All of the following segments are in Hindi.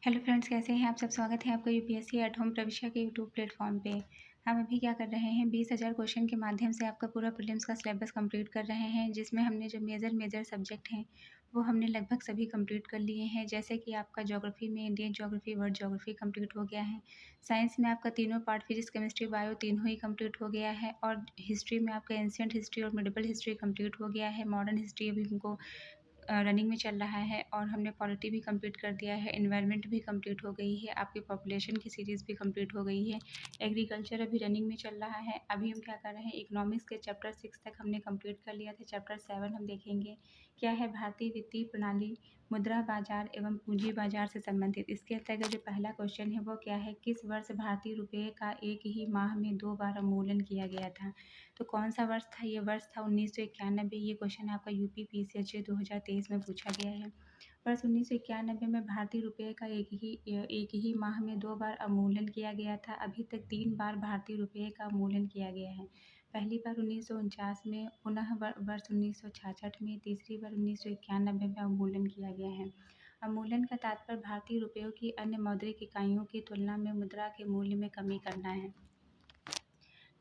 हेलो फ्रेंड्स, कैसे हैं आप सब। स्वागत है आपका यूपीएससी एट होम प्रविष्या के यूट्यूब प्लेटफॉर्म पे। हम अभी क्या कर रहे हैं, 20,000 क्वेश्चन के माध्यम से आपका पूरा प्रीलिम्स का सिलेबस कंप्लीट कर रहे हैं, जिसमें हमने जो मेजर सब्जेक्ट हैं वो हमने लगभग सभी कंप्लीट कर लिए हैं। जैसे कि आपका ज्योग्राफी में Indian geography, world geography complete हो गया है। साइंस में आपका तीनों पार्ट फिजिक्स, केमिस्ट्री, बायो तीनों ही कंप्लीट हो गया है। और हिस्ट्री में आपका एंशिएंट हिस्ट्री और मिडिवल हिस्ट्री कंप्लीट हो गया है। मॉडर्न हिस्ट्री अभी हमको रनिंग में चल रहा है। और हमने पॉलिटी भी कंप्लीट कर दिया है। एनवायरनमेंट भी कंप्लीट हो गई है। आपकी पॉपुलेशन की सीरीज़ भी कंप्लीट हो गई है। एग्रीकल्चर अभी रनिंग में चल रहा है। अभी हम क्या कर रहे हैं, इकोनॉमिक्स के चैप्टर 6 तक हमने कंप्लीट कर लिया था। चैप्टर 7 हम देखेंगे क्या है, भारतीय वित्तीय प्रणाली, मुद्रा बाजार एवं पूंजी बाजार से संबंधित। इसके अंतर्गत जो पहला क्वेश्चन है वो क्या है, किस वर्ष भारतीय रुपये का एक ही माह में 2 बार अवमूल्यन किया गया था। तो कौन सा वर्ष था, ये वर्ष था 1991। ये क्वेश्चन आपका यूपी पीसीएच 2023 में पूछा गया है। वर्ष 1991 में भारतीय रुपये का एक ही माह में 2 बार अवमूल्यन किया गया था। अभी तक 3 बार भारतीय रुपये का अवमूल्यन किया गया है। पहली बार 1949 में, पुनः वर्ष 1966 में, तीसरी बार 1991 में अवमूल्यन किया गया है। अवमूल्यन का तात्पर्य भारतीय रुपयों की अन्य मौद्रिक इकाइयों की तुलना में मुद्रा के मूल्य में कमी करना है।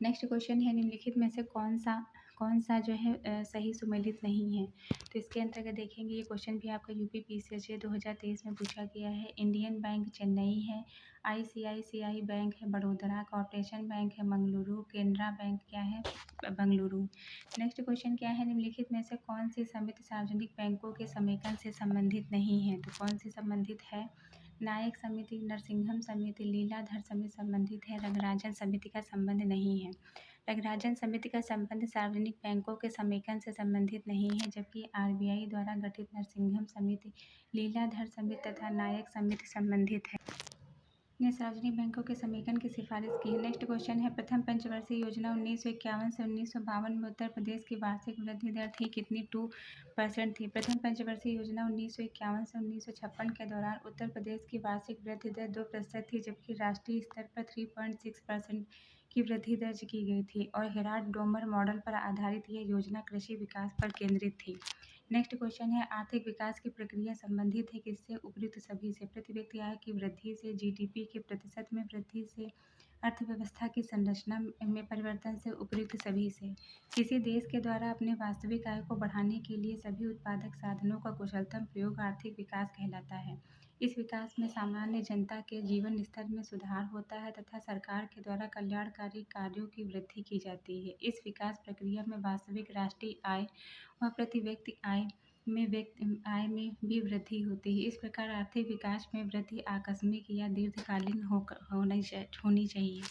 नेक्स्ट क्वेश्चन है, निम्नलिखित में से कौन सा जो है सही सुमेलित नहीं है। तो इसके अंतर्गत देखेंगे, ये क्वेश्चन भी आपका यूपी पीसीएच 2023 में पूछा गया है। इंडियन बैंक चेन्नई है, आईसीआईसीआई बैंक है बड़ोदरा, कॉर्पोरेशन बैंक है मंगलुरु, केनरा बैंक क्या है बंगलुरु। नेक्स्ट क्वेश्चन क्या है, निम्नलिखित में से कौन सी समिति सार्वजनिक बैंकों के समेकन से संबंधित नहीं है। तो कौन सी संबंधित है, नायक समिति, नरसिंघम समिति, लीलाधर समिति संबंधित है। रंगराजन समिति का संबंध नहीं है। रंगराजन समिति का संबंध सार्वजनिक बैंकों के समेकन से संबंधित नहीं है, जबकि आरबीआई द्वारा गठित नरसिंघम समिति, लीलाधर समिति तथा नायक समिति संबंधित है। ने सार्वजनिक बैंकों के समेकन की सिफारिश की है। नेक्स्ट क्वेश्चन है, प्रथम पंचवर्षीय योजना 1951 से 1952 में उत्तर प्रदेश की वार्षिक वृद्धि दर थी कितनी, 2% थी। प्रथम पंचवर्षीय योजना 1951 से 1956 के दौरान उत्तर प्रदेश की वार्षिक वृद्धि दर 2% थी, जबकि राष्ट्रीय स्तर पर 3.6% की वृद्धि दर्ज की गई थी। और हेराल्ड डोमर मॉडल पर आधारित यह योजना कृषि विकास पर केंद्रित थी। नेक्स्ट क्वेश्चन है, आर्थिक विकास की प्रक्रिया संबंधित है किससे, उपयुक्त सभी से। प्रति व्यक्ति आय की वृद्धि से, जीडीपी के प्रतिशत में वृद्धि से, अर्थव्यवस्था की संरचना में परिवर्तन से, उपयुक्त सभी से। किसी देश के द्वारा अपने वास्तविक आय को बढ़ाने के लिए सभी उत्पादक साधनों का कुशलतम प्रयोग आर्थिक विकास कहलाता है। इस विकास में सामान्य जनता के जीवन स्तर में सुधार होता है तथा सरकार के द्वारा कल्याणकारी कार्यों की वृद्धि की जाती है। इस विकास प्रक्रिया में वास्तविक राष्ट्रीय आय व प्रति व्यक्ति आय में भी वृद्धि होती है। इस प्रकार आर्थिक विकास में वृद्धि आकस्मिक या दीर्घकालीन होनी चाहिए।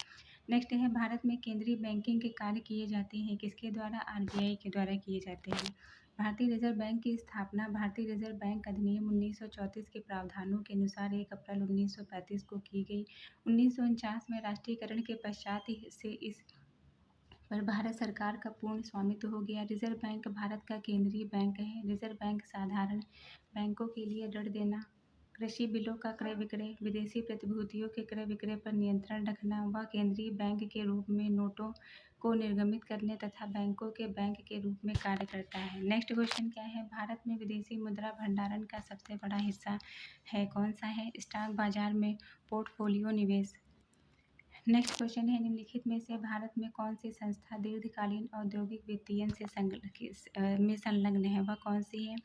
नेक्स्ट है, भारत में केंद्रीय बैंकिंग के कार्य किए जाते हैं किसके द्वारा, आरबीआई के द्वारा किए जाते हैं। भारतीय रिजर्व बैंक की स्थापना भारतीय रिजर्व बैंक अधिनियम 1934 के प्रावधानों के अनुसार 1 अप्रैल 1935 को की गई। 1949 में राष्ट्रीयकरण के पश्चात से इस पर भारत सरकार का पूर्ण स्वामित्व हो गया। रिजर्व बैंक भारत का केंद्रीय बैंक है। रिजर्व बैंक साधारण बैंकों के लिए ऋण देना, कृषि बिलों का क्रय विक्रय, विदेशी प्रतिभूतियों के क्रय विक्रय पर नियंत्रण रखना व केंद्रीय बैंक के रूप में नोटों को निर्गमित करने तथा बैंकों के बैंक के रूप में कार्य करता है। नेक्स्ट क्वेश्चन क्या है, भारत में विदेशी मुद्रा भंडारण का सबसे बड़ा हिस्सा है कौन सा है, स्टॉक बाजार में पोर्टफोलियो निवेश। नेक्स्ट क्वेश्चन है, निम्नलिखित में से भारत में कौन सी संस्था दीर्घकालीन औद्योगिक वित्तीयन से संलग्न है, वह कौन सी है,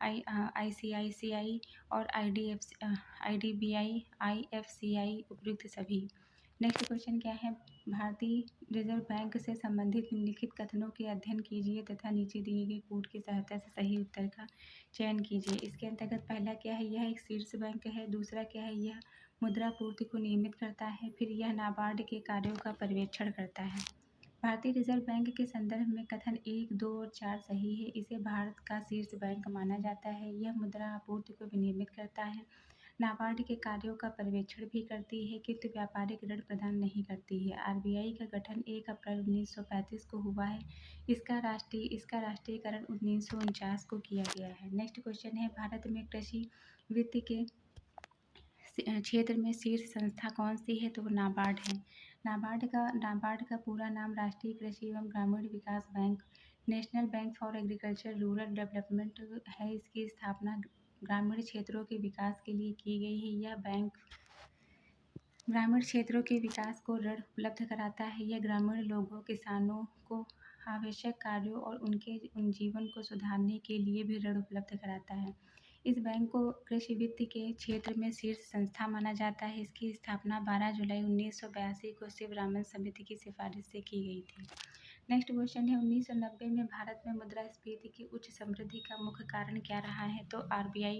आईसीआईसीआई और आईडीबीआई, आईएफसीआई, उपयुक्त सभी। नेक्स्ट क्वेश्चन क्या है, भारतीय रिजर्व बैंक से संबंधित निम्नलिखित कथनों के अध्ययन कीजिए तथा नीचे दिए गए कोड की सहायता से सही उत्तर का चयन कीजिए। इसके अंतर्गत पहला क्या है, यह एक शीर्ष बैंक है। दूसरा क्या है, यह मुद्रा पूर्ति को नियमित करता है। फिर यह नाबार्ड के कार्यों का पर्यवेक्षण करता है। भारतीय रिजर्व बैंक के संदर्भ में कथन 1, 2 और 4 सही है। इसे भारत का शीर्ष बैंक माना जाता है। यह मुद्रा आपूर्ति को विनियमित करता है, नाबार्ड के कार्यों का पर्यवेक्षण भी करती है, किंतु व्यापारिक ऋण प्रदान नहीं करती है। आरबीआई का गठन 1 अप्रैल 1935 को हुआ है। इसका राष्ट्रीयकरण 1949 को किया गया है। नेक्स्ट क्वेश्चन है, भारत में कृषि वित्त के क्षेत्र में शीर्ष संस्था कौन सी है, तो वो नाबार्ड है। नाबार्ड का पूरा नाम राष्ट्रीय कृषि एवं ग्रामीण विकास bank, national bank for agriculture rural development है। इसकी स्थापना ग्रामीण क्षेत्रों के विकास के लिए की गई है। यह बैंक ग्रामीण क्षेत्रों के विकास को ऋण उपलब्ध कराता है। यह ग्रामीण लोगों, किसानों को आवश्यक कार्यों और उन जीवन को सुधारने के लिए भी ऋण उपलब्ध कराता है। इस बैंक को कृषि वित्त के क्षेत्र में शीर्ष संस्था माना जाता है। इसकी स्थापना 12 जुलाई 1982 को शिवरामन समिति की सिफारिश से की गई थी। नेक्स्ट क्वेश्चन है 1990 में भारत में मुद्रास्फीति की उच्च समृद्धि का मुख्य कारण क्या रहा है? तो आरबीआई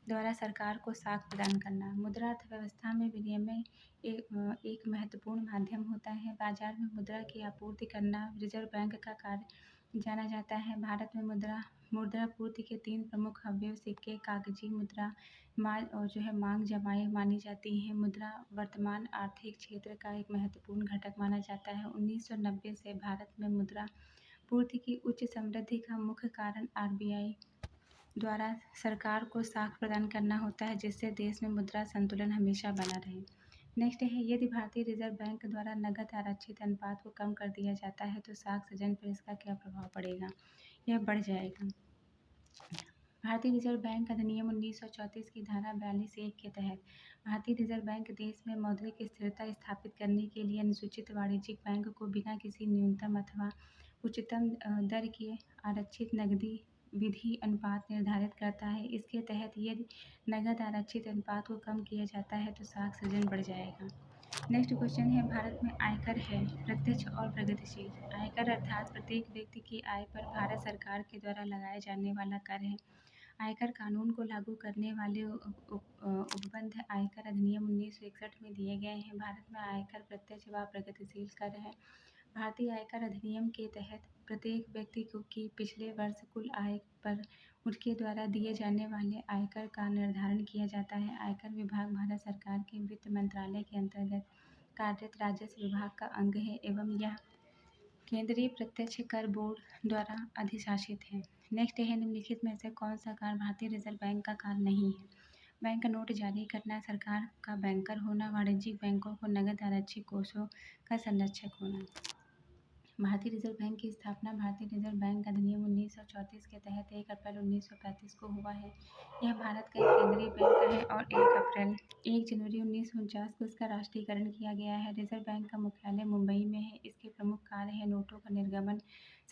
द्वारा सरकार को साख प्रदान करना। मुद्रा अर्थव्यवस्था में विनिमय एक महत्वपूर्ण माध्यम होता है। बाजार में मुद्रा की आपूर्ति करना रिजर्व बैंक का कार्य जाना जाता है। भारत में मुद्रा पूर्ति के 3 प्रमुख अवयव सिक्के, कागजी मुद्रा और मांग जमाएं मानी जाती हैं। मुद्रा वर्तमान आर्थिक क्षेत्र का एक महत्वपूर्ण घटक माना जाता है। 1990 से भारत में मुद्रा पूर्ति की उच्च समृद्धि का मुख्य कारण आरबीआई द्वारा सरकार को साख प्रदान करना होता है, जिससे देश में मुद्रा संतुलन हमेशा बना रहे। नेक्स्ट है, यदि भारतीय रिजर्व बैंक द्वारा नकद आरक्षित अनुपात को कम कर दिया जाता है तो साख सृजन पर इसका क्या प्रभाव पड़ेगा? यह बढ़ जाएगा। भारतीय रिजर्व बैंक अधिनियम 1934 की धारा 42(1) के तहत भारतीय रिजर्व बैंक देश में मौद्रिक स्थिरता स्थापित करने के लिए अनुसूचित वाणिज्यिक बैंक को बिना किसी न्यूनतम अथवा उच्चतम दर के आरक्षित नकदी विधि अनुपात निर्धारित करता है। इसके तहत यदि नकद आरक्षित अनुपात को कम किया जाता है तो साख सृजन बढ़ जाएगा। नेक्स्ट क्वेश्चन है, भारत में आयकर है प्रत्यक्ष और प्रगतिशील। आयकर अर्थात प्रत्येक व्यक्ति की आय पर भारत सरकार के द्वारा लगाया जाने वाला कर है। आयकर कानून को लागू करने वाले उपबंध आयकर अधिनियम 1961 में दिए गए हैं। भारत में आयकर प्रत्यक्ष व प्रगतिशील कर है। भारतीय आयकर अधिनियम के तहत प्रत्येक व्यक्ति की पिछले वर्ष कुल आय पर उसके द्वारा दिए जाने वाले आयकर का निर्धारण किया जाता है। आयकर विभाग भारत सरकार के वित्त मंत्रालय के अंतर्गत कार्यरत राजस्व विभाग का अंग है एवं यह केंद्रीय प्रत्यक्ष कर बोर्ड द्वारा अधिशासित है। नेक्स्ट है, निम्नलिखित में से कौन सा कार्य भारतीय रिजर्व बैंक का कार्य नहीं है? बैंक नोट जारी करना, सरकार का बैंकर होना, वाणिज्यिक बैंकों को नकद आरक्षित कोषों का संरक्षक होना। भारतीय रिजर्व बैंक की स्थापना भारतीय रिजर्व बैंक अधिनियम 1934 के तहत 1 अप्रैल 1935 को हुआ है। यह भारत का एक केंद्रीय बैंक है और 1 जनवरी 1949 को इसका राष्ट्रीयकरण किया गया है। रिजर्व बैंक का मुख्यालय मुंबई में है। इसके प्रमुख कार्य हैं नोटों का निर्गमन,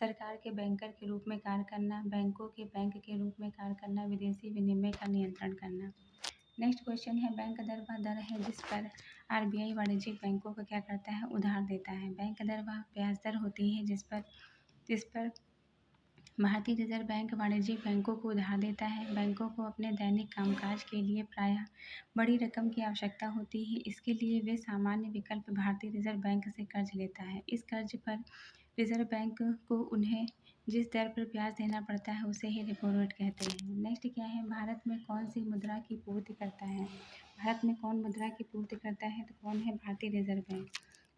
सरकार के बैंकर के रूप में कार्य करना, बैंकों के बैंक के रूप में कार्य करना, विदेशी विनिमय का नियंत्रण करना। नेक्स्ट क्वेश्चन है, बैंक दर वह दर है जिस पर आरबीआई वाणिज्यिक बैंकों को क्या करता है? उधार देता है। बैंक दर वह ब्याज दर होती है जिस पर भारतीय रिजर्व बैंक वाणिज्यिक बैंकों को उधार देता है। बैंकों को अपने दैनिक कामकाज के लिए प्रायः बड़ी रकम की आवश्यकता होती है। इसके लिए वे सामान्य विकल्प भारतीय रिजर्व बैंक से कर्ज लेता है। इस कर्ज पर रिजर्व बैंक को उन्हें जिस दर पर ब्याज देना पड़ता है उसे ही रेपो रेट कहते हैं। नेक्स्ट क्या है, भारत में कौन सी मुद्रा की पूर्ति करता है? भारत में कौन मुद्रा की पूर्ति करता है? तो कौन है? भारतीय रिजर्व बैंक।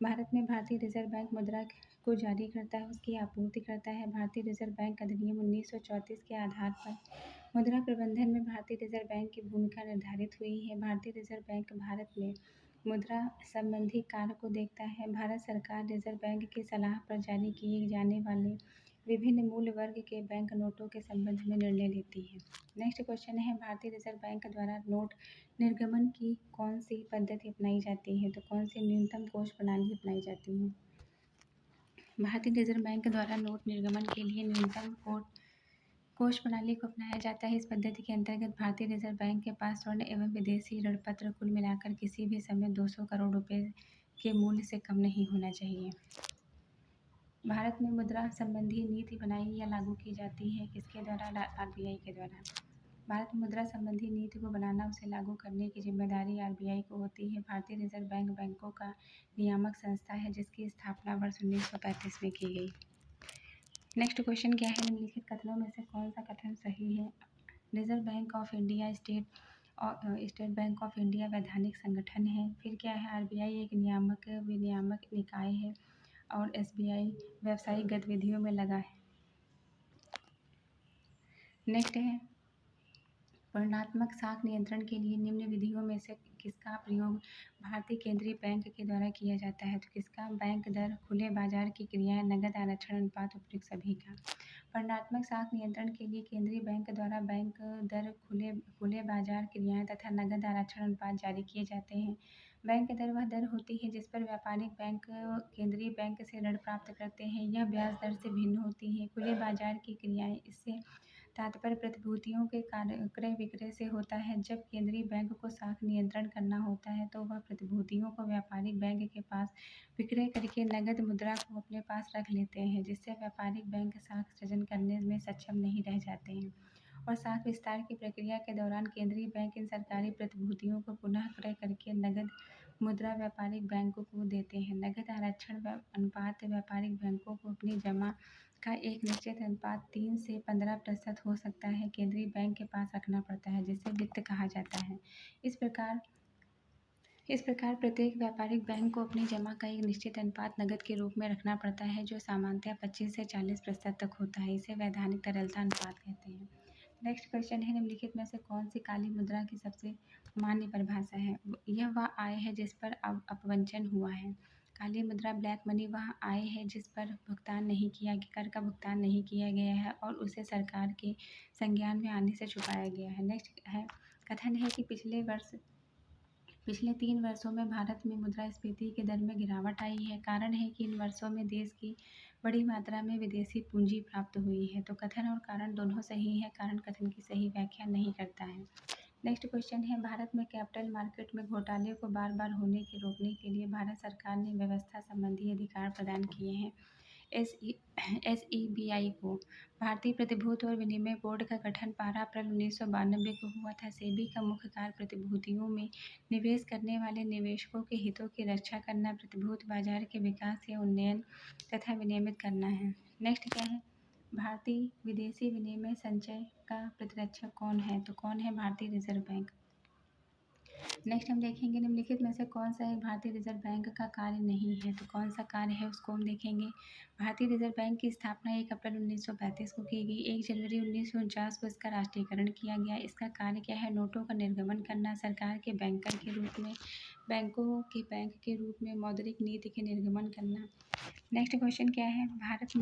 भारत में भारतीय रिजर्व बैंक मुद्रा को जारी करता है, उसकी आपूर्ति करता है। भारतीय रिजर्व बैंक अधिनियम 1934 के आधार पर मुद्रा प्रबंधन में भारतीय रिजर्व बैंक की भूमिका निर्धारित हुई है। भारतीय रिजर्व बैंक भारत में मुद्रा संबंधी कार्य को देखता है। भारत सरकार रिजर्व बैंक की सलाह पर जारी किए जाने वाले विभिन्न मूल्य वर्ग के बैंक नोटों के संबंध में निर्णय लेती है। नेक्स्ट क्वेश्चन है, भारतीय रिजर्व बैंक द्वारा नोट निर्गमन की कौन सी पद्धति अपनाई जाती है? तो कौन सी न्यूनतम कोष प्रणाली अपनाई जाती है? भारतीय रिजर्व बैंक द्वारा नोट निर्गमन के लिए न्यूनतम कोष प्रणाली को अपनाया जाता है। इस पद्धति के अंतर्गत भारतीय रिजर्व बैंक के पास स्वर्ण एवं विदेशी ऋण पत्र कुल मिलाकर किसी भी समय 200 करोड़ रुपए के मूल्य से कम नहीं होना चाहिए। भारत में मुद्रा संबंधी नीति बनाई या लागू की जाती है किसके द्वारा? आरबीआई के द्वारा। भारत में मुद्रा संबंधी नीति को बनाना, उसे लागू करने की जिम्मेदारी आरबीआई को होती है। भारतीय रिजर्व बैंक बैंकों का नियामक संस्था है जिसकी स्थापना वर्ष 1935 में की गई। नेक्स्ट क्वेश्चन क्या है, निम्नलिखित कथनों में से कौन सा कथन सही है? Reserve bank of India state bank of India वैधानिक संगठन है। फिर क्या है, आरबीआई एक विनियामक निकाय है और एसबीआई व्यावसायिक गतिविधियों में लगा है। नेक्स्ट है, वर्णनात्मक साख नियंत्रण के लिए निम्न विधियों में से किसका प्रयोग भारतीय केंद्रीय बैंक के द्वारा किया जाता है? तो किसका? बैंक दर, खुले बाजार की क्रियाएं, नगद आरक्षण अनुपात, उपयुक्त सभी का। वर्णनात्मक साख नियंत्रण के लिए केंद्रीय बैंक द्वारा बैंक दर, खुले बाजार क्रियाएं तथा नगद आरक्षण अनुपात जारी किए जाते हैं। बैंक दर वह दर होती है जिस पर व्यापारिक बैंक केंद्रीय बैंक से ऋण प्राप्त करते हैं। यह ब्याज दर से भिन्न होती है। खुले बाजार की क्रियाएं, इससे तात्पर्य प्रतिभूतियों के क्रय विक्रय से होता है। जब केंद्रीय बैंक को साख नियंत्रण करना होता है तो वह प्रतिभूतियों को व्यापारिक बैंक के पास विक्रय करके नगद मुद्रा को अपने पास रख लेते हैं, जिससे व्यापारिक बैंक साख सृजन करने में सक्षम नहीं रह जाते हैं। और साख विस्तार की प्रक्रिया के दौरान केंद्रीय बैंक इन सरकारी प्रतिभूतियों को पुनः क्रय करके नगद मुद्रा व्यापारिक बैंकों को देते हैं। नगद आरक्षण अनुपात व्यापारिक बैंकों को अपनी जमा का एक निश्चित अनुपात 3 से 15% हो सकता है केंद्रीय बैंक के पास रखना पड़ता है, जिसे वित्त कहा जाता है। इस प्रकार प्रत्येक व्यापारिक बैंक को अपनी जमा का एक निश्चित अनुपात नकद के रूप में रखना पड़ता है, जो सामान्यतः 25 से 40% तक होता है। इसे वैधानिक तरलता अनुपात कहते हैं। नेक्स्ट क्वेश्चन है, निम्नलिखित में से कौन सी काली मुद्रा की सबसे मान्य परिभाषा है? यह वह आय है जिस पर अपवंचन हुआ है। काली मुद्रा, ब्लैक मनी, वह आय है जिस पर कर का भुगतान नहीं किया गया है और उसे सरकार के संज्ञान में आने से छुपाया गया है। नेक्स्ट है, कथन है कि पिछले 3 वर्षों में भारत में मुद्रास्फीति की दर में गिरावट आई है। कारण है कि इन वर्षों में देश की बड़ी मात्रा में विदेशी पूंजी प्राप्त हुई है। तो कथन और कारण दोनों सही है। कारण कथन की सही व्याख्या नहीं करता है। नेक्स्ट क्वेश्चन है, भारत में कैपिटल मार्केट में घोटाले को बार बार होने के रोकने के लिए भारत सरकार ने व्यवस्था संबंधी अधिकार प्रदान किए हैं। SEBI को। भारतीय प्रतिभूति और विनिमय बोर्ड का गठन 12 अप्रैल 1992 को हुआ था। सेबी का मुख्य कार्य प्रतिभूतियों में निवेश करने वाले निवेशकों के हितों की रक्षा करना, प्रतिभूति बाजार के विकास या उन्नयन तथा विनियमित करना है। नेक्स्ट क्या है, भारतीय विदेशी विनिमय संचय का प्रतिरक्षक कौन है? तो कौन है? भारतीय रिजर्व बैंक। नेक्स्ट हम देखेंगे, निम्नलिखित में से कौन सा एक भारतीय रिजर्व बैंक का कार्य नहीं है? तो कौन सा कार्य है उसको हम देखेंगे। भारतीय रिजर्व बैंक की स्थापना 1 अप्रैल 1935 को की गई। 1 जनवरी 1949 को इसका राष्ट्रीयकरण किया गया। इसका कार्य क्या है? नोटों का निर्गमन करना, सरकार के बैंकर के रूप में, बैंकों के बैंक के रूप में मौद्रिक नीति के निर्गमन करना। नेक्स्ट क्वेश्चन क्या है, भारत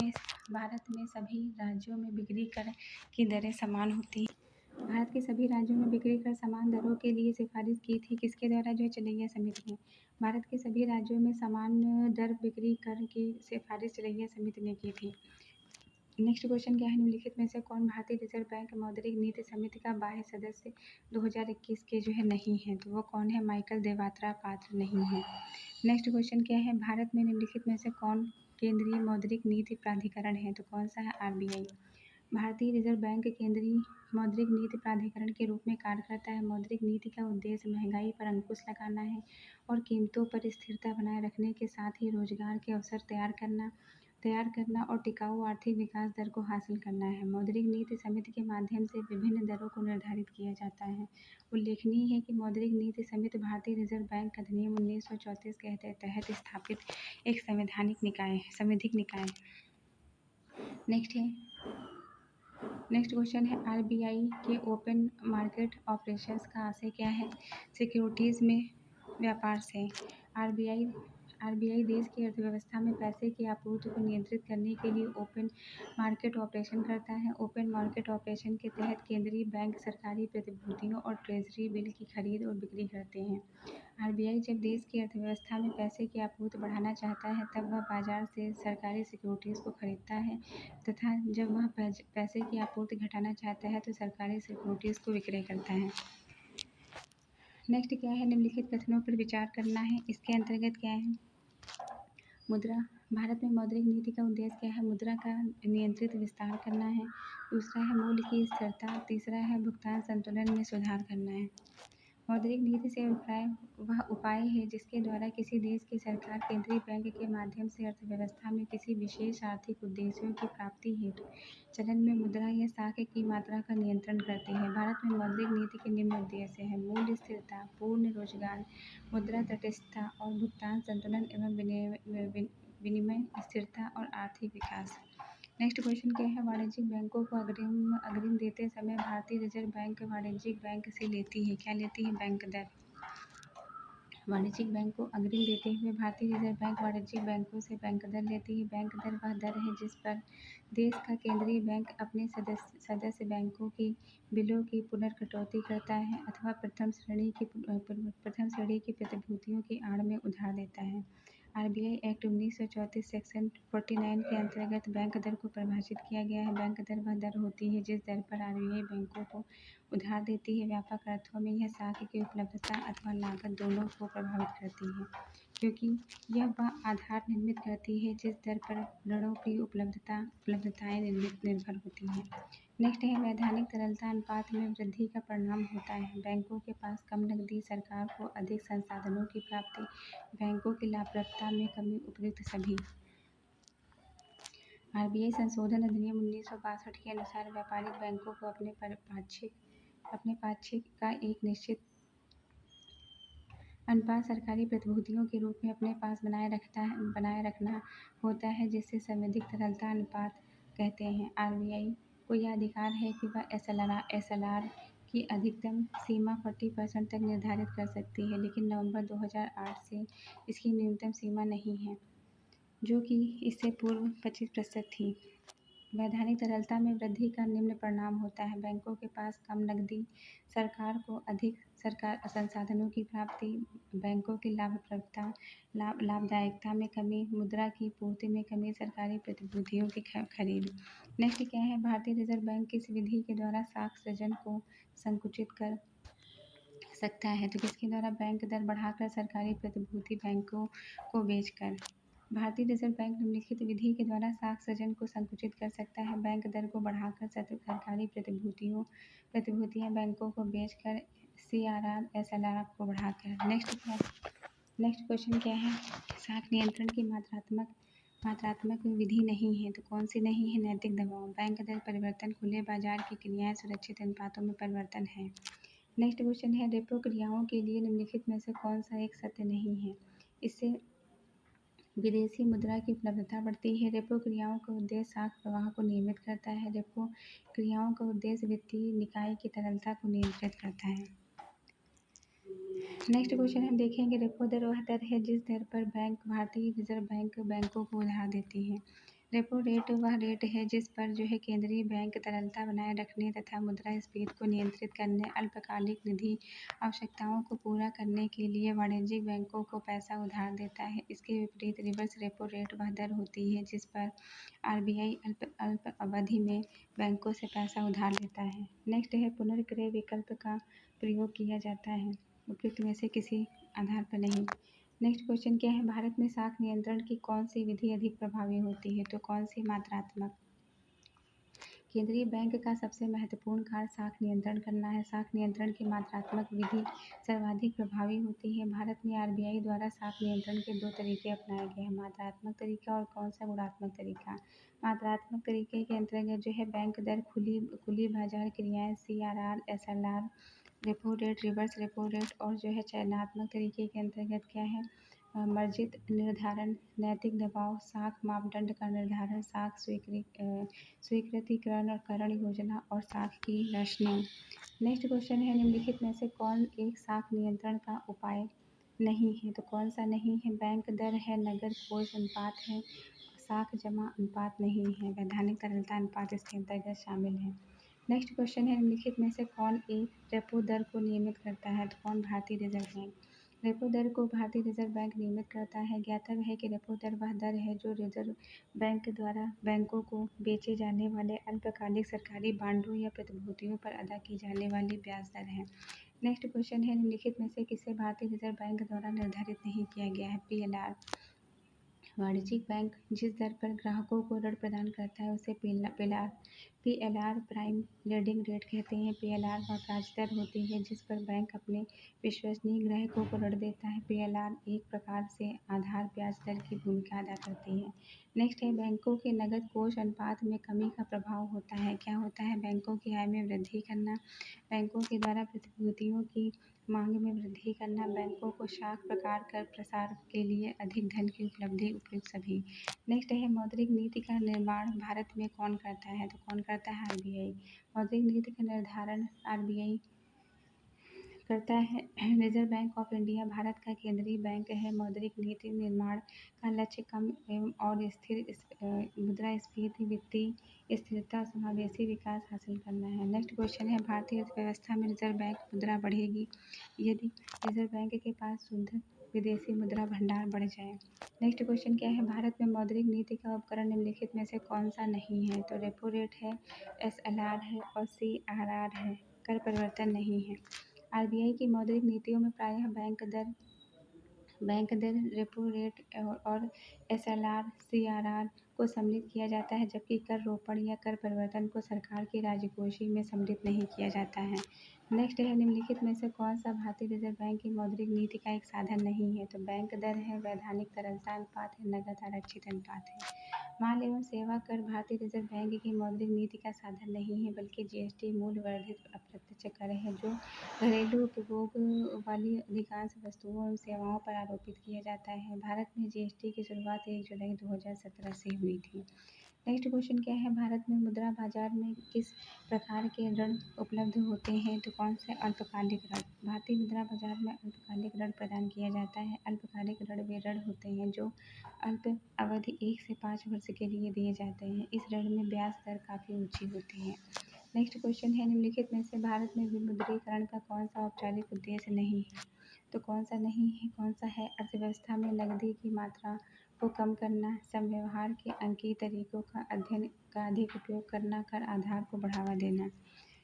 में सभी राज्यों में बिक्री कर की दरें समान होती हैं। भारत के सभी राज्यों में बिक्री कर समान दरों के लिए सिफारिश की थी किसके द्वारा? जो है चलैया समिति ने। भारत के सभी राज्यों में समान दर बिक्री कर की सिफारिश चलैया समिति ने की थी। नेक्स्ट क्वेश्चन क्या है, निम्नलिखित में से कौन भारतीय रिजर्व बैंक मौद्रिक नीति समिति का बाह्य सदस्य 2021 के जो है नहीं है? तो वो कौन है? माइकल देवात्रा पात्र नहीं है। नेक्स्ट क्वेश्चन क्या है, भारत में निम्नलिखित में से कौन केंद्रीय मौद्रिक नीति प्राधिकरण है? तो कौन सा है? RBI। भारतीय रिजर्व बैंक केंद्रीय मौद्रिक नीति प्राधिकरण के रूप में कार्य करता है। मौद्रिक नीति का उद्देश्य महंगाई पर अंकुश लगाना है और कीमतों पर स्थिरता बनाए रखने के साथ ही रोजगार के अवसर तैयार करना और टिकाऊ आर्थिक विकास दर को हासिल करना है। मौद्रिक नीति समिति के माध्यम से विभिन्न दरों को निर्धारित किया जाता है। उल्लेखनीय है कि मौद्रिक नीति समिति भारतीय रिजर्व बैंक अधिनियम 1934 के तहत स्थापित एक संवैधानिक निकाय। नेक्स्ट क्वेश्चन है, RBI के ओपन मार्केट ऑपरेशंस का आशय क्या है? सिक्योरिटीज़ में व्यापार से। RBI देश की अर्थव्यवस्था में पैसे की आपूर्ति को नियंत्रित करने के लिए ओपन मार्केट ऑपरेशन करता है। ओपन मार्केट ऑपरेशन के तहत केंद्रीय बैंक सरकारी प्रतिभूतियों और ट्रेजरी बिल की खरीद और बिक्री करते हैं। RBI जब देश की अर्थव्यवस्था में पैसे की आपूर्ति बढ़ाना चाहता है तब वह बाजार से सरकारी सिक्योरिटीज़ को खरीदता है, तथा जब वह पैसे की आपूर्ति घटाना चाहता है तो सरकारी सिक्योरिटीज़ को विक्रय करता है। नेक्स्ट क्या है, निम्नलिखित कथनों पर विचार करना है। इसके अंतर्गत क्या है, मुद्रा, भारत में मौद्रिक नीति का उद्देश्य क्या है? मुद्रा का नियंत्रित विस्तार करना है। दूसरा है मूल्य की स्थिरता। तीसरा है भुगतान संतुलन में सुधार करना है। मौद्रिक नीति से वह उपाय है जिसके द्वारा किसी देश की सरकार केंद्रीय बैंक के माध्यम से अर्थव्यवस्था में किसी विशेष आर्थिक उद्देश्यों की प्राप्ति हेतु चलन में मुद्रा या साख की मात्रा का नियंत्रण करती है। भारत में मौद्रिक नीति के निम्न उद्देश्य है: मूल्य स्थिरता, पूर्ण रोजगार, मुद्रा तटस्थता और भुगतान संतुलन एवं विनिमय स्थिरता और आर्थिक विकास। नेक्स्ट क्वेश्चन क्या है, वाणिज्यिक बैंकों को अग्रिम अग्रिम देते समय भारतीय रिजर्व बैंक वाणिज्यिक बैंक से लेती है, क्या लेती है, बैंक दर। वाणिज्यिक बैंक को अग्रिम देते हुए भारतीय रिजर्व बैंक वाणिज्यिक बैंकों से बैंक दर लेती है। बैंक दर वह दर है जिस पर देश का केंद्रीय बैंक अपने सदस्य बैंकों की बिलों की पुनर्कटौती करता है अथवा प्रथम श्रेणी की प्रतिभूतियों की आड़ में उधार देता है। आरबीआई एक्ट 1934 सेक्शन 49 के अंतर्गत बैंक दर को परिभाषित किया गया है। बैंक दर वह दर होती है जिस दर पर आरबीआई बैंकों को उधार देती है। व्यापक अर्थों में यह साख की उपलब्धता अथवा लागत दोनों को प्रभावित करती है, क्योंकि यह वह आधार निर्मित करती है जिस दर पर ऋणों की उपलब्धताएं निर्भर होती हैं। नेक्स्ट है, वैधानिक तरलता अनुपात में वृद्धि का परिणाम होता है। बैंकों के पास कम नकदी, सरकार को अधिक संसाधनों की प्राप्ति, बैंकों की लाभप्रदता में कमी, उपयुक्त सभी। आरबीआई संशोधन अधिनियम 1962 के अनुसार व्यापारिक बैंकों को अपने पाक्षिक का एक निश्चित अनुपात सरकारी प्रतिभूतियों के रूप में अपने पास बनाए रखना होता है, जिसे संविधिक तरलता अनुपात कहते हैं। आरबीआई को यह अधिकार है कि वह एसएलआर की अधिकतम सीमा 40% तक निर्धारित कर सकती है, लेकिन नवंबर 2008 से इसकी न्यूनतम सीमा नहीं है, जो कि इससे पूर्व 25% थी। वैधानिक तरलता में वृद्धि का निम्न परिणाम होता है। बैंकों के पास कम नकदी, सरकार को अधिक संसाधनों की प्राप्ति, बैंकों की लाभदायकता में कमी, मुद्रा की पूर्ति में कमी, सरकारी प्रतिभूतियों की खरीद। नेक्स्ट क्या है, भारतीय रिजर्व बैंक किस विधि के द्वारा साख सृजन को संकुचित कर सकता है, तो किसके द्वारा, बैंक दर बढ़ाकर, सरकारी प्रतिभूति बैंकों को बेचकर। भारतीय रिजर्व बैंक निम्नलिखित विधि के द्वारा साख सृजन को संकुचित कर सकता है। बैंक दर को बढ़ाकर, सरकारी प्रतिभूतियां बैंकों को बेचकर, सीआरआर एसएलआर को बढ़ाकर। नेक्स्ट क्वेश्चन क्या है, साख नियंत्रण की मात्रात्मक विधि नहीं है, तो कौन सी नहीं है, नैतिक दबाव, बैंक दर परिवर्तन, खुले बाजार की क्रियाएं, सुरक्षित अनुपातों में परिवर्तन है। नेक्स्ट क्वेश्चन है, रेपो क्रियाओं के लिए निम्नलिखित में से कौन सा एक सत्य नहीं है। इससे विदेशी मुद्रा की उपलब्धता बढ़ती है। रेपो क्रियाओं का उद्देश्य साख प्रवाह को नियमित करता है। रेपो क्रियाओं का उद्देश्य वित्तीय निकाय की तरलता को नियंत्रित करता है। नेक्स्ट क्वेश्चन हम देखेंगे, रेपो दर वह दर है जिस दर पर भारतीय रिजर्व बैंक बैंकों को उधार देती है। रेपो रेट वह रेट है जिस पर केंद्रीय बैंक तरलता बनाए रखने तथा मुद्रास्फीति को नियंत्रित करने, अल्पकालिक निधि आवश्यकताओं को पूरा करने के लिए वाणिज्यिक बैंकों को पैसा उधार देता है। इसके विपरीत रिवर्स रेपो रेट वह दर होती है जिस पर आरबीआई अल्प अवधि में बैंकों से पैसा उधार लेता है। नेक्स्ट है, पुनर्क्रय विकल्प का प्रयोग किया जाता है, उपयुक्त में से किसी आधार पर नहीं। नेक्स्ट क्वेश्चन क्या है, भारत में साख नियंत्रण की कौन सी विधि अधिक प्रभावी होती है, तो कौन सी, मात्रात्मक। केंद्रीय बैंक का सबसे महत्वपूर्ण कार्य साख नियंत्रण करना है। साख नियंत्रण की मात्रात्मक विधि सर्वाधिक प्रभावी होती है। भारत में आरबीआई द्वारा साख नियंत्रण के 2 तरीके अपनाए गए हैं, मात्रात्मक तरीका और कौन सा, गुणात्मक तरीका। मात्रात्मक तरीके के अंतर्गत बैंक दर, खुली बाजार क्रियाएं, CRR SLR, repo rate, reverse repo rate, और चयनात्मक तरीके के अंतर्गत क्या है, मर्जित निर्धारण, नैतिक दबाव, साख मापदंड का निर्धारण, साख स्वीकृतिकरण योजना और साख की रैशनिंग। नेक्स्ट क्वेश्चन है, निम्नलिखित में से कौन एक साख नियंत्रण का उपाय नहीं है, तो कौन सा नहीं है, बैंक दर है, नगद कोष अनुपात है, साख जमा अनुपात नहीं है, वैधानिक तरलता अनुपात इसके अंतर्गत शामिल है। नेक्स्ट क्वेश्चन है, निम्नलिखित में से कौन एक रेपो दर को नियमित करता है, तो कौन, भारतीय रिजर्व बैंक। रेपो दर को भारतीय रिजर्व बैंक नियमित करता है। ज्ञातव्य है कि रेपो दर वह दर है जो रिजर्व बैंक द्वारा बैंकों को बेचे जाने वाले अल्पकालिक सरकारी बांडों या प्रतिभूतियों पर अदा की जाने वाली ब्याज दर है। नेक्स्ट क्वेश्चन है, निम्नलिखित में से किसे भारतीय रिजर्व बैंक द्वारा निर्धारित नहीं किया गया है, पीएलआर। वाणिज्यिक बैंक जिस दर पर ग्राहकों को ऋण प्रदान करता है उसे पीएलआर प्राइम लेंडिंग रेट कहते हैं। पीएलआर वह ब्याज दर होती है जिस पर बैंक अपने विश्वसनीय ग्राहकों को ऋण देता है। पीएलआर एक प्रकार से आधार ब्याज दर की भूमिका अदा करती है। नेक्स्ट है, बैंकों के नकद कोष अनुपात में कमी का प्रभाव होता है। क्या होता है, बैंकों की आय में वृद्धि करना, बैंकों के द्वारा प्रतिभूतियों की मांग में वृद्धि करना, बैंकों को शाख प्रकार कर प्रसार के लिए अधिक धन की उपलब्धि, उपयुक्त सभी। नेक्स्ट है मौद्रिक नीति का निर्माण भारत में कौन करता है, तो कौन करता है, आरबीआई। मौद्रिक नीति का निर्धारण आरबीआई करता है। Reserve bank of India Bharat का केंद्रीय बैंक है। मौद्रिक नीति निर्माण का लक्ष्य कम एवं और स्थिर मुद्रास्फीति, वित्तीय स्थिरता, समावेशी विकास हासिल करना है। नेक्स्ट क्वेश्चन है भारतीय अर्थव्यवस्था में रिजर्व बैंक मुद्रा बढ़ेगी यदि रिजर्व बैंक के पास शुद्ध विदेशी मुद्रा भंडार बढ़ जाए। नेक्स्ट क्वेश्चन क्या है, भारत में मौद्रिक नीति का उपकरण निम्नलिखित में से कौन सा नहीं है, तो रेपो रेट है, एसएलआर है और सीआरआर है। कर परिवर्तन नहीं है। आरबीआई की मौद्रिक नीतियों में प्रायः बैंक दर, रेपो रेट और एसएलआर, सीआरआर को सम्मिलित किया जाता है, जबकि कर रोपण या कर परिवर्तन को सरकार की राजकोषीय में सम्मिलित नहीं किया जाता है। नेक्स्ट है निम्नलिखित में से कौन सा भारतीय रिजर्व बैंक की मौद्रिक नीति का एक साधन नहीं है, तो बैंक दर है, वैधानिक तरलता अनुपात है, नकद आरक्षित अनुपात है। माल एवं सेवा कर भारतीय रिजर्व बैंक की मौद्रिक नीति का साधन नहीं है, बल्कि जीएसटी मूल्य वर्धित अप्रत्यक्ष कर है, जो घरेलू उपभोग वाली अधिकांश वस्तुओं एवं सेवाओं पर आरोपित किया जाता है। भारत में जीएसटी की शुरुआत 1 जुलाई 2017 से हुई थी। नेक्स्ट क्वेश्चन क्या है, भारत में मुद्रा बाजार में किस प्रकार के ऋण उपलब्ध होते हैं, तो कौन से अल्पकालिक ऋण। भारतीय मुद्रा बाजार में अल्पकालिक ऋण प्रदान किया जाता है। अल्पकालिक ऋण वे ऋण होते हैं जो अल्प अवधि 1 से 5 वर्ष के लिए दिए जाते हैं। इस ऋण में ब्याज दर काफ़ी ऊंची होती है। नेक्स्ट क्वेश्चन है निम्नलिखित में से भारत में विमुद्रीकरण का कौन सा औपचारिक उद्देश्य नहीं है, तो कौन सा नहीं है, कौन सा है, अर्थव्यवस्था में नकदी की मात्रा को कम करना, संव्यवहार के अंकीय तरीकों का अध्ययन का अधिक उपयोग करना, कर आधार को बढ़ावा देना।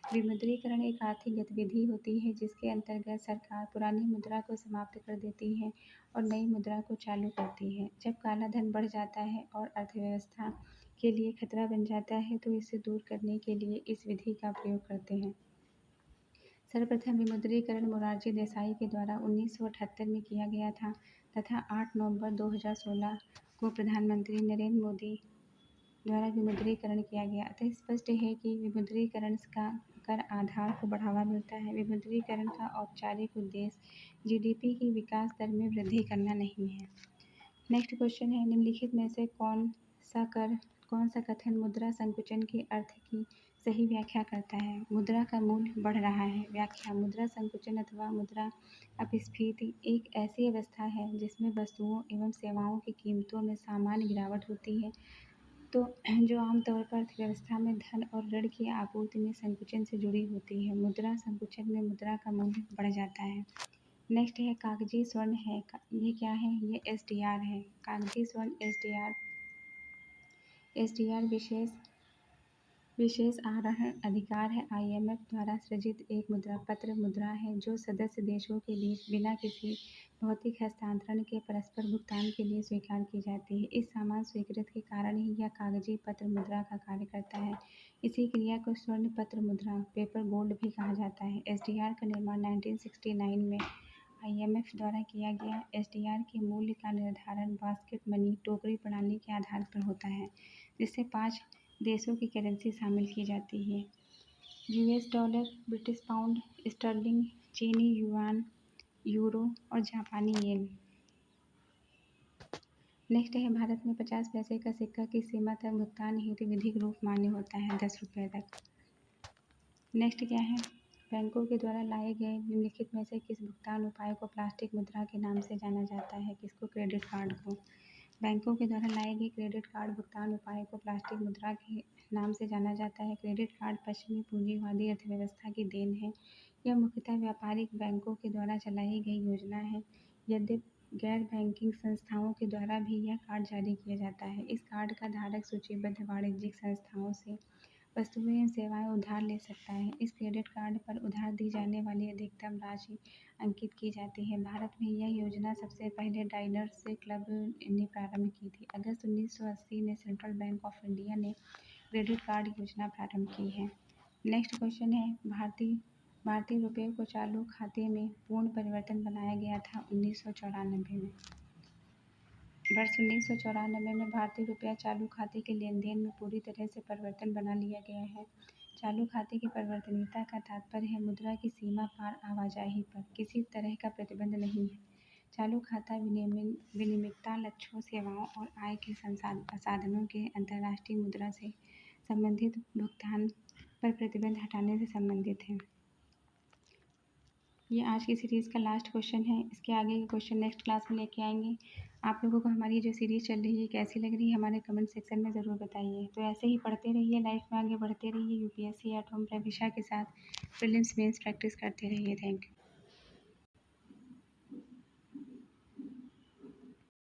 विमुद्रीकरण एक आर्थिक गतिविधि होती है जिसके अंतर्गत सरकार पुरानी मुद्रा को समाप्त कर देती है और नई मुद्रा को चालू करती है। जब काला धन बढ़ जाता है और अर्थव्यवस्था के लिए खतरा बन जाता है तो इसे दूर करने के लिए इस विधि का प्रयोग करते हैं। सर्वप्रथम विमुद्रीकरण मोरारजी देसाई के द्वारा 1978 में किया गया था तथा 8 नवंबर 2016 को प्रधानमंत्री नरेंद्र मोदी द्वारा विमुद्रीकरण किया गया। अतः स्पष्ट है कि विमुद्रीकरण का कर आधार को बढ़ावा मिलता है। विमुद्रीकरण का औपचारिक उद्देश्य जीडीपी की विकास दर में वृद्धि करना नहीं है। नेक्स्ट क्वेश्चन है निम्नलिखित में से कौन सा कथन मुद्रा संकुचन के अर्थ की सही व्याख्या करता है। मुद्रा का मूल्य बढ़ रहा है। व्याख्या, मुद्रा संकुचन अथवा मुद्रा अपस्फीति एक ऐसी अवस्था है जिसमें वस्तुओं एवं सेवाओं की कीमतों में सामान्य गिरावट होती है, तो जो आमतौर पर अर्थव्यवस्था में धन और ऋण की आपूर्ति में संकुचन से जुड़ी होती है। मुद्रा संकुचन में मुद्रा का मूल्य बढ़ जाता है। नेक्स्ट है कागजी स्वर्ण है, ये क्या है, ये एसडीआर है। कागजी स्वर्ण एसडीआर विशेष आहरण अधिकार है। आईएमएफ द्वारा सृजित एक मुद्रा है जो सदस्य देशों के बीच बिना किसी भौतिक हस्तांतरण के परस्पर भुगतान के लिए स्वीकार की जाती है। इस सामान्य स्वीकृति के कारण ही यह कागजी पत्र मुद्रा का कार्य करता है। इसी क्रिया को स्वर्ण पत्र मुद्रा, पेपर गोल्ड भी कहा जाता है। एसडीआर का निर्माण 1969 में आईएमएफ द्वारा किया गया। एसडीआर के मूल्य का निर्धारण बास्केट मनी, टोकरी प्रणाली के आधार पर होता है, जिससे 5 देशों की करेंसी शामिल की जाती है, US dollar, British pound, sterling, चीनी युआन, यूरो और जापानी येन। नेक्स्ट है भारत में 50 पैसे का सिक्का की सीमा तक भुगतान हेतु विधिक रूप मान्य होता है 10 रुपये तक। नेक्स्ट क्या है, बैंकों के द्वारा लाए गए निम्नलिखित में से किस भुगतान उपाय को प्लास्टिक मुद्रा के नाम से जाना जाता है, किसको, क्रेडिट कार्ड को। बैंकों के द्वारा लाए गए क्रेडिट कार्ड भुगतान उपाय को प्लास्टिक मुद्रा के नाम से जाना जाता है। क्रेडिट कार्ड पश्चिमी पूंजीवादी अर्थव्यवस्था की देन है। यह मुख्यतः व्यापारिक बैंकों के द्वारा चलाई गई योजना है, यद्यपि गैर बैंकिंग संस्थाओं के द्वारा भी यह कार्ड जारी किया जाता है। इस कार्ड का धारक सूचीबद्ध वाणिज्यिक संस्थाओं से वस्तुएं एवं सेवाएं उधार ले सकता है। इस क्रेडिट कार्ड पर उधार दी जाने वाली अधिकतम राशि अंकित की जाती है। भारत में यह योजना सबसे पहले डाइनर्स क्लब ने प्रारंभ की थी। अगस्त 1980 में सेंट्रल बैंक ऑफ इंडिया ने क्रेडिट कार्ड योजना प्रारंभ की है। नेक्स्ट क्वेश्चन है भारतीय रुपये को चालू खाते में पूर्ण परिवर्तन बनाया गया था 1994 में। वर्ष 1994 में भारतीय रुपया चालू खाते के लेन देन में पूरी तरह से परिवर्तन बना लिया गया है। चालू खाते की परिवर्तनीयता का तात्पर्य है मुद्रा की सीमा पार आवाजाही पर किसी तरह का प्रतिबंध नहीं है। चालू खाता विनियमितता लक्ष्यों, सेवाओं और आय के साधनों के अंतर्राष्ट्रीय मुद्रा से संबंधित भुगतान पर प्रतिबंध हटाने से संबंधित है। ये आज की सीरीज़ का लास्ट क्वेश्चन है। इसके आगे के क्वेश्चन नेक्स्ट क्लास में लेके आएंगे। आप लोगों को हमारी जो सीरीज़ चल रही है कैसी लग रही है हमारे कमेंट सेक्शन में ज़रूर बताइए। तो ऐसे ही पढ़ते रहिए, लाइफ में आगे बढ़ते रहिए, यूपीएससी एट होम प्रविशा के साथ प्रीलिम्स मेंस प्रैक्टिस करते रहिए। Thank you.